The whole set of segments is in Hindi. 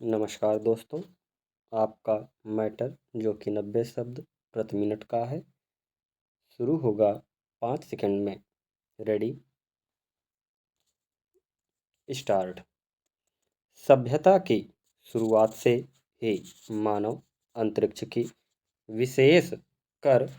नमस्कार दोस्तों, आपका मैटर जो कि 90 शब्द प्रति मिनट का है, शुरू होगा 5 सेकंड में। Ready, start. सभ्यता की शुरुआत से ही मानव अंतरिक्ष की, विशेष कर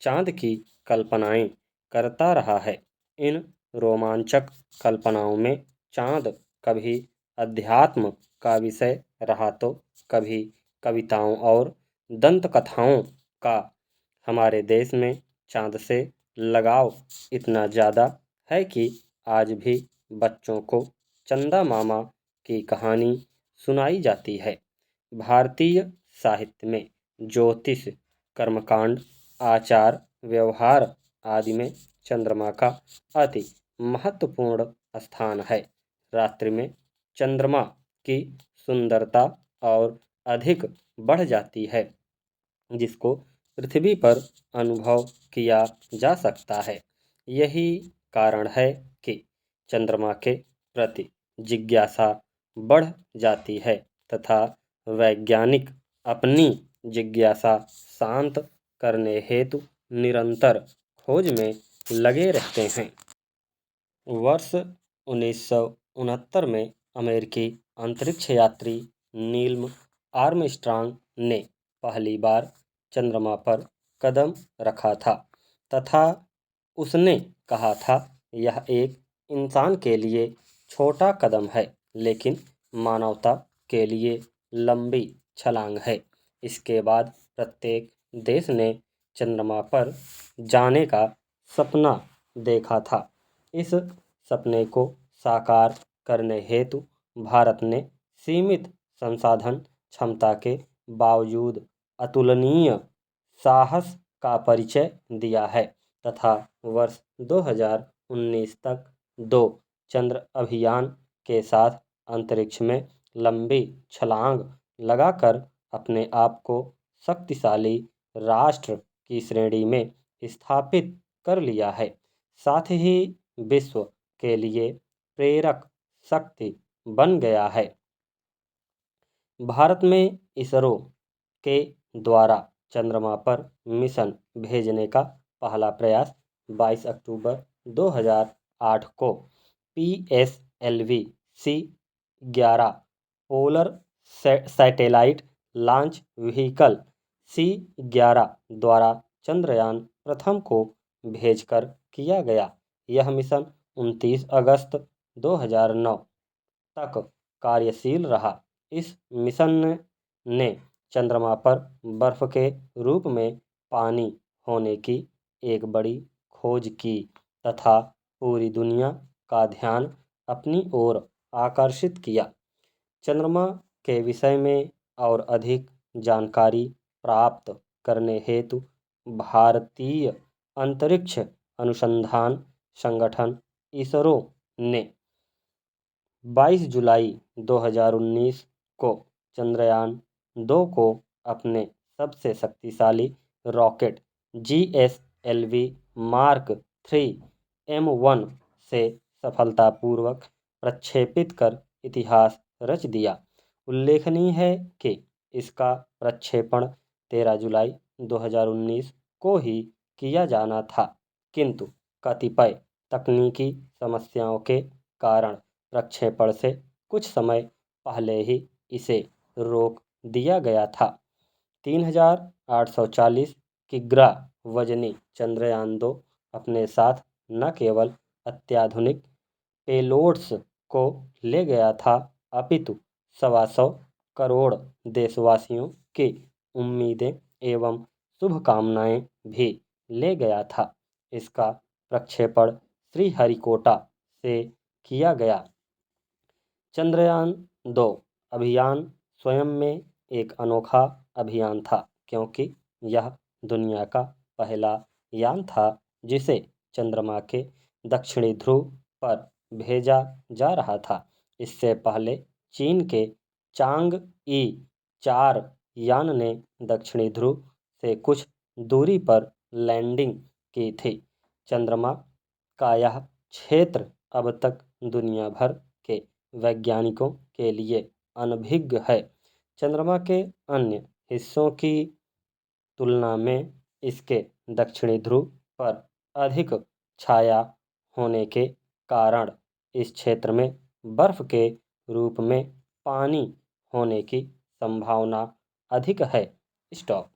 चाँद की कल्पनाएं करता रहा है। इन रोमांचक कल्पनाओं में चाँद कभी अध्यात्म का विषय रहा तो कभी कविताओं और दंतकथाओं का। हमारे देश में चाँद से लगाव इतना ज़्यादा है कि आज भी बच्चों को चंदा मामा की कहानी सुनाई जाती है। भारतीय साहित्य में ज्योतिष, कर्मकांड, आचार व्यवहार आदि में चंद्रमा का अति महत्वपूर्ण स्थान है। रात्रि में चंद्रमा की सुंदरता और अधिक बढ़ जाती है, जिसको पृथ्वी पर अनुभव किया जा सकता है। यही कारण है कि चंद्रमा के प्रति जिज्ञासा बढ़ जाती है तथा वैज्ञानिक अपनी जिज्ञासा शांत करने हेतु निरंतर खोज में लगे रहते हैं। वर्ष 1969 में अमेरिकी अंतरिक्ष यात्री नील आर्मस्ट्रांग ने पहली बार चंद्रमा पर कदम रखा था तथा उसने कहा था, यह एक इंसान के लिए छोटा कदम है, लेकिन मानवता के लिए लंबी छलांग है। इसके बाद प्रत्येक देश ने चंद्रमा पर जाने का सपना देखा था। इस सपने को साकार करने हेतु भारत ने सीमित संसाधन क्षमता के बावजूद अतुलनीय साहस का परिचय दिया है तथा वर्ष 2019 तक 2 चंद्र अभियान के साथ अंतरिक्ष में लंबी छलांग लगाकर अपने आप को शक्तिशाली राष्ट्र की श्रेणी में स्थापित कर लिया है। साथ ही विश्व के लिए प्रेरक शक्ति बन गया है। भारत में इसरो के द्वारा चंद्रमा पर मिशन भेजने का पहला प्रयास 22 अक्टूबर 2008 को PSLV-C11 polar satellite launch vehicle C11 द्वारा चंद्रयान प्रथम को भेजकर किया गया। यह मिशन 29 अगस्त 2009 तक कार्यशील रहा। इस मिशन ने चंद्रमा पर बर्फ के रूप में पानी होने की एक बड़ी खोज की तथा पूरी दुनिया का ध्यान अपनी ओर आकर्षित किया। चंद्रमा के विषय में और अधिक जानकारी प्राप्त करने हेतु भारतीय अंतरिक्ष अनुसंधान संगठन इसरो ने 22 जुलाई 2019 को चंद्रयान 2 को अपने सबसे शक्तिशाली रॉकेट GSLV मार्क 3 M1 से सफलतापूर्वक प्रक्षेपित कर इतिहास रच दिया। उल्लेखनीय है कि इसका प्रक्षेपण 13 जुलाई 2019 को ही किया जाना था, किंतु कतिपय तकनीकी समस्याओं के कारण प्रक्षेपण से कुछ समय पहले ही इसे रोक दिया गया था। 3840 किग्रा वजनी चंद्रयान 2 अपने साथ न केवल अत्याधुनिक पेलोड्स को ले गया था, अपितु 125 करोड़ देशवासियों की उम्मीदें एवं शुभकामनाएं भी ले गया था। इसका प्रक्षेपण श्रीहरिकोटा से किया गया। चंद्रयान 2 अभियान स्वयं में एक अनोखा अभियान था, क्योंकि यह दुनिया का पहला यान था जिसे चंद्रमा के दक्षिणी ध्रुव पर भेजा जा रहा था। इससे पहले चीन के चांग-ई 4 यान ने दक्षिणी ध्रुव से कुछ दूरी पर लैंडिंग की थी। चंद्रमा का यह क्षेत्र अब तक दुनिया भर के वैज्ञानिकों के लिए अनभिज्ञ है। चंद्रमा के अन्य हिस्सों की तुलना में इसके दक्षिणी ध्रुव पर अधिक छाया होने के कारण इस क्षेत्र में बर्फ के रूप में पानी होने की संभावना अधिक है। स्टॉप।